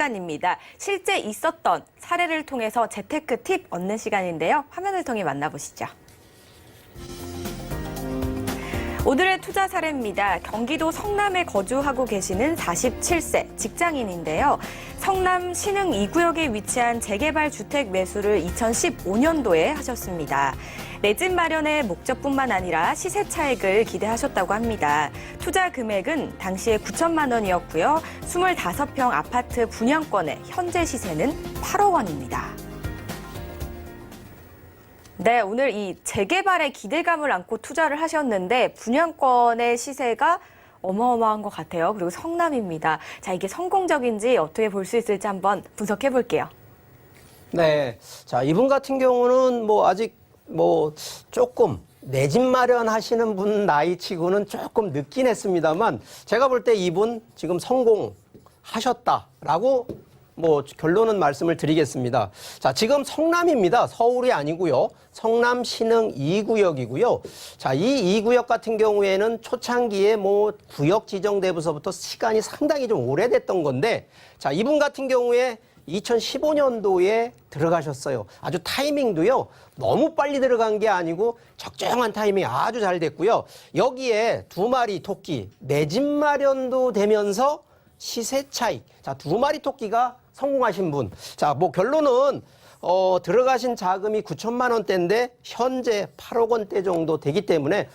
시간입니다. 실제 있었던 사례를 통해서 재테크 팁 얻는 시간인데요. 화면을 통해 만나보시죠. 오늘의 투자 사례입니다. 경기도 성남에 거주하고 계시는 47세 직장인인데요. 성남 신흥 2구역에 위치한 재개발 주택 매수를 2015년도에 하셨습니다. 내 집 마련의 목적뿐만 아니라 시세 차익을 기대하셨다고 합니다. 투자 금액은 당시에 9천만 원이었고요. 25평 아파트 분양권의 현재 시세는 8억 원입니다. 네, 오늘 이 재개발에 기대감을 안고 투자를 하셨는데 분양권의 시세가 어마어마한 것 같아요. 그리고 성남입니다. 자, 이게 성공적인지 어떻게 볼 수 있을지 한번 분석해 볼게요. 네. 자, 이분 같은 경우는 아직 조금 내 집 마련하시는 분 나이치고는 조금 늦긴 했습니다만 제가 볼 때 이분 지금 성공하셨다라고 결론은 말씀을 드리겠습니다. 자, 지금 성남입니다. 서울이 아니고요. 성남 신흥 2구역이고요. 자, 이 2구역 같은 경우에는 초창기에 구역 지정되고서부터 시간이 상당히 좀 오래됐던 건데, 자, 이분 같은 경우에 2015년도에 들어가셨어요. 아주 타이밍도요. 너무 빨리 들어간 게 아니고 적정한 타이밍이 아주 잘 됐고요. 여기에 두 마리 토끼, 내 집 마련도 되면서 시세 차익. 자, 두 마리 토끼가 성공하신 분. 자, 결론은 들어가신 자금이 9천만 원대인데 현재 8억 원대 정도 되기 때문에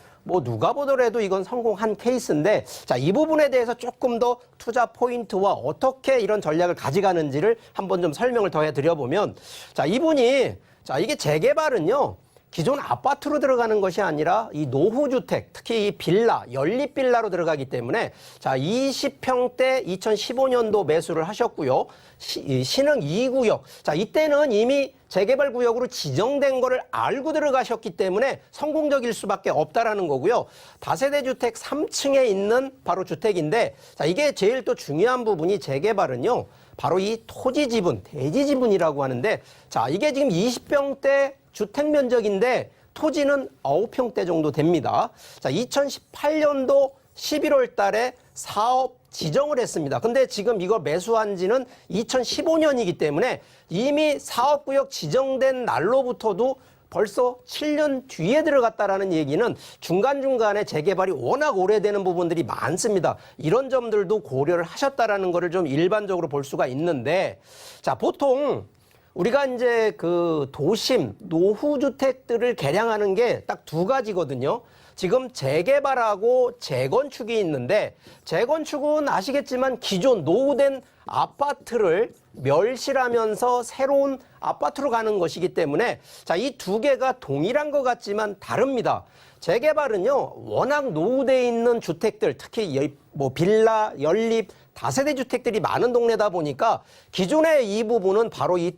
누가 보더라도 이건 성공한 케이스인데, 자, 이 부분에 대해서 조금 더 투자 포인트와 어떻게 이런 전략을 가져가는지를 한번 좀 설명을 더 해드려보면, 자, 이분이, 자, 이게 재개발은요, 기존 아파트로 들어가는 것이 아니라 이 노후주택, 특히 이 빌라, 연립빌라로 들어가기 때문에, 자, 20평대 2015년도 매수를 하셨고요. 신흥 2구역. 자, 이때는 이미 재개발 구역으로 지정된 거를 알고 들어가셨기 때문에 성공적일 수밖에 없다라는 거고요. 다세대 주택 3층에 있는 바로 주택인데, 자, 이게 제일 또 중요한 부분이 재개발은요, 바로 이 토지 지분, 대지 지분이라고 하는데, 자, 이게 지금 20평대 주택 면적인데 토지는 9평대 정도 됩니다. 자, 2018년도 11월 달에 사업 지정을 했습니다. 근데 지금 이걸 매수한 지는 2015년이기 때문에 이미 사업구역 지정된 날로부터도 벌써 7년 뒤에 들어갔다라는 얘기는 중간중간에 재개발이 워낙 오래되는 부분들이 많습니다. 이런 점들도 고려를 하셨다라는 거를 좀 일반적으로 볼 수가 있는데, 자, 보통 우리가 이제 그 도심, 노후주택들을 개량하는 게 딱 두 가지거든요. 지금 재개발하고 재건축이 있는데, 재건축은 아시겠지만 기존 노후된 아파트를 멸실하면서 새로운 아파트로 가는 것이기 때문에, 자, 이 두 개가 동일한 것 같지만 다릅니다. 재개발은요, 워낙 노후되어 있는 주택들, 특히 빌라, 연립, 다세대 주택들이 많은 동네다 보니까 기존의 이 부분은 바로 이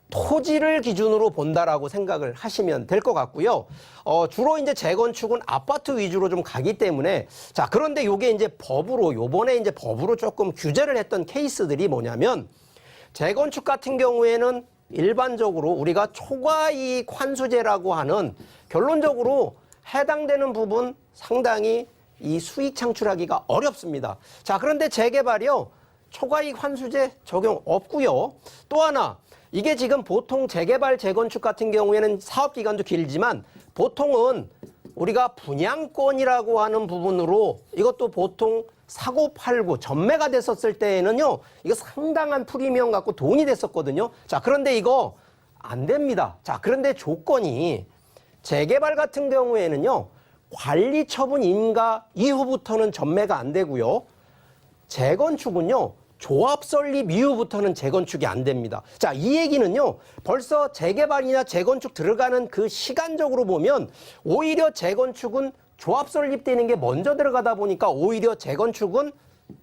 토지를 기준으로 본다라고 생각을 하시면 될 것 같고요. 주로 이제 재건축은 아파트 위주로 좀 가기 때문에, 자, 그런데 요게 이제 요번에 이제 법으로 조금 규제를 했던 케이스들이 뭐냐면, 재건축 같은 경우에는 일반적으로 우리가 초과이익 환수제라고 하는, 결론적으로 해당되는 부분 상당히 이 수익 창출하기가 어렵습니다. 자, 그런데 재개발이요, 초과이익 환수제 적용 없고요. 또 하나, 이게 지금 보통 재개발, 재건축 같은 경우에는 사업기간도 길지만 보통은 우리가 분양권이라고 하는 부분으로 이것도 보통 사고 팔고 전매가 됐었을 때에는요, 이거 상당한 프리미엄 갖고 돈이 됐었거든요. 자, 그런데 이거 안 됩니다. 자, 그런데 조건이 재개발 같은 경우에는요, 관리 처분 인가 이후부터는 전매가 안 되고요. 재건축은요, 조합 설립 이후부터는 재건축이 안 됩니다. 자, 이 얘기는요, 벌써 재개발이나 재건축 들어가는 그 시간적으로 보면 오히려 재건축은 조합 설립되는 게 먼저 들어가다 보니까 오히려 재건축은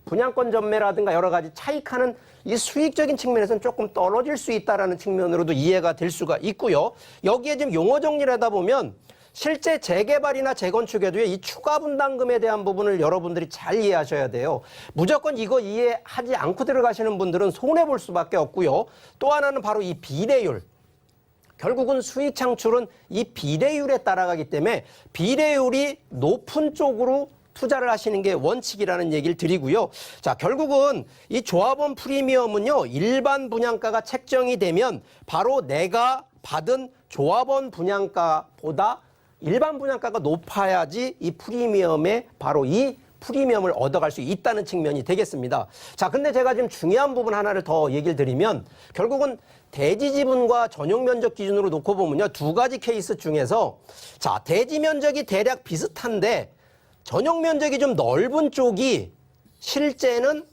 분양권 전매라든가 여러 가지 차익하는 이 수익적인 측면에서는 조금 떨어질 수 있다는 측면으로도 이해가 될 수가 있고요. 여기에 지금 용어 정리를 하다 보면 실제 재개발이나 재건축에도 이 추가 분담금에 대한 부분을 여러분들이 잘 이해하셔야 돼요. 무조건 이거 이해하지 않고 들어가시는 분들은 손해볼 수밖에 없고요. 또 하나는 바로 이 비례율. 결국은 수익 창출은 이 비례율에 따라가기 때문에 비례율이 높은 쪽으로 투자를 하시는 게 원칙이라는 얘기를 드리고요. 자, 결국은 이 조합원 프리미엄은요, 일반 분양가가 책정이 되면 바로 내가 받은 조합원 분양가보다 일반 분양가가 높아야지 이 프리미엄에 바로 이 프리미엄을 얻어갈 수 있다는 측면이 되겠습니다. 자, 근데 제가 지금 중요한 부분 하나를 더 얘기를 드리면 결국은 대지 지분과 전용 면적 기준으로 놓고 보면요, 두 가지 케이스 중에서 자, 대지 면적이 대략 비슷한데 전용 면적이 좀 넓은 쪽이 실제는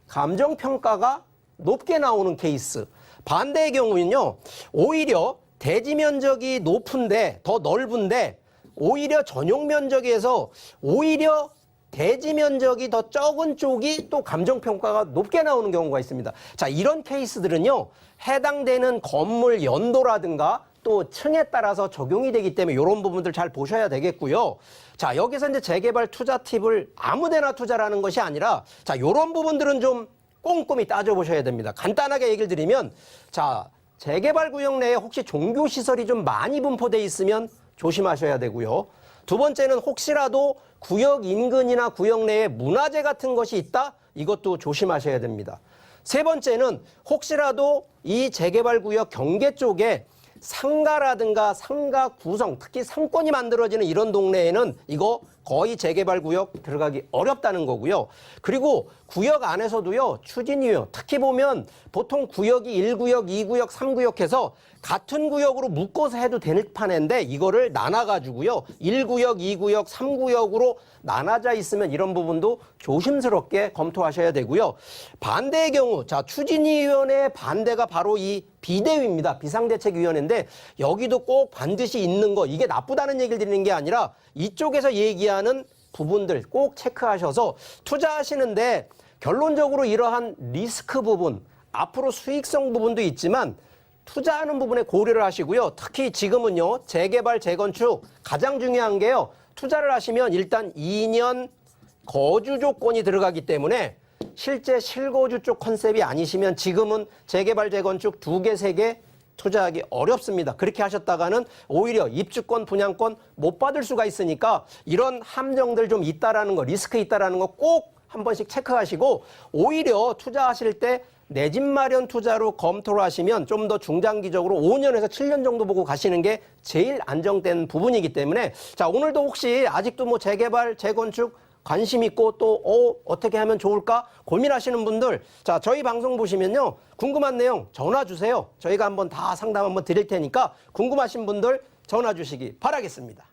감정평가가 높게 나오는 케이스. 반대의 경우는요, 오히려 대지 면적이 높은데 더 넓은데 오히려 전용 면적에서 오히려 대지 면적이 더 적은 쪽이 또 감정평가가 높게 나오는 경우가 있습니다. 자, 이런 케이스들은요, 해당되는 건물 연도라든가 또 층에 따라서 적용이 되기 때문에 이런 부분들 잘 보셔야 되겠고요. 자, 여기서 이제 재개발 투자 팁을 아무데나 투자라는 것이 아니라 자, 이런 부분들은 좀 꼼꼼히 따져보셔야 됩니다. 간단하게 얘기를 드리면 자, 재개발 구역 내에 혹시 종교시설이 좀 많이 분포돼 있으면 조심하셔야 되고요. 두 번째는 혹시라도 구역 인근이나 구역 내에 문화재 같은 것이 있다? 이것도 조심하셔야 됩니다. 세 번째는 혹시라도 이 재개발 구역 경계 쪽에 상가라든가 상가 구성, 특히 상권이 만들어지는 이런 동네에는 이거 거의 재개발 구역 들어가기 어렵다는 거고요. 그리고 구역 안에서도요, 추진위원, 특히 보면 보통 구역이 1구역, 2구역, 3구역 해서 같은 구역으로 묶어서 해도 되는 판인데 이거를 나눠가지고요, 1구역, 2구역, 3구역으로 나눠져 있으면 이런 부분도 조심스럽게 검토하셔야 되고요. 반대의 경우, 자, 추진위원회의 반대가 바로 이 비대위입니다. 비상대책위원회인데 여기도 꼭 반드시 있는 거, 이게 나쁘다는 얘기를 드리는 게 아니라 이쪽에서 얘기하는 부분들 꼭 체크하셔서 투자하시는데 결론적으로 이러한 리스크 부분, 앞으로 수익성 부분도 있지만 투자하는 부분에 고려를 하시고요. 특히 지금은요, 재개발, 재건축 가장 중요한 게요, 투자를 하시면 일단 2년 거주 조건이 들어가기 때문에 실제 실거주 쪽 컨셉이 아니시면 지금은 재개발, 재건축 2개, 3개 투자하기 어렵습니다. 그렇게 하셨다가는 오히려 입주권, 분양권 못 받을 수가 있으니까 이런 함정들 좀 있다라는 거, 리스크 있다라는 거 꼭 한 번씩 체크하시고 오히려 투자하실 때 내 집 마련 투자로 검토를 하시면 좀 더 중장기적으로 5년에서 7년 정도 보고 가시는 게 제일 안정된 부분이기 때문에 자, 오늘도 혹시 아직도 뭐 재개발, 재건축 관심 있고 또 어떻게 하면 좋을까 고민하시는 분들, 자, 저희 방송 보시면요, 궁금한 내용 전화 주세요. 저희가 한번 다 상담 한번 드릴 테니까 궁금하신 분들 전화 주시기 바라겠습니다.